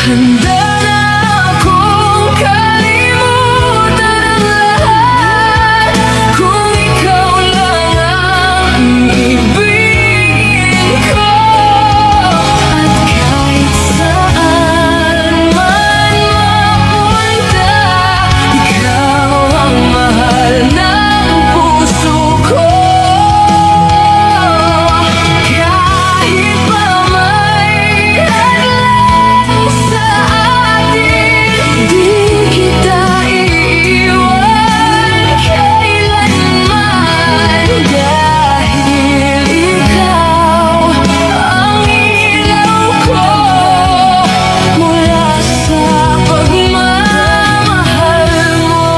Handa na akong kalimutan ang lahat kung ikaw lang ang ibigin ko. At kahit saan man mapunta, ikaw ang mahal ng puso ko. Kahit pa may hadlang sa atin, di kita iiwan kailanman. Dahil ikaw ang ilaw ko mula sa pagmamahal mo.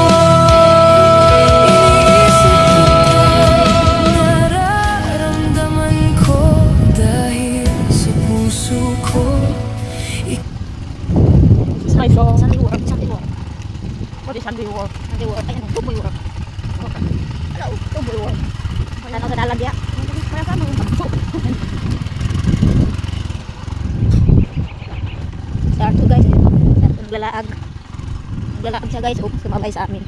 Nararamdaman ko dahil sa puso ko. Sunday work. What is Sunday work? Sunday work. Ay, ano? Tuboy work. Hello, tuboy work. Wala na sa dalag ya. Kaya ka mo. Start to guys. Start to naglalaag. Naglalaag siya guys. Sumabay sa amin.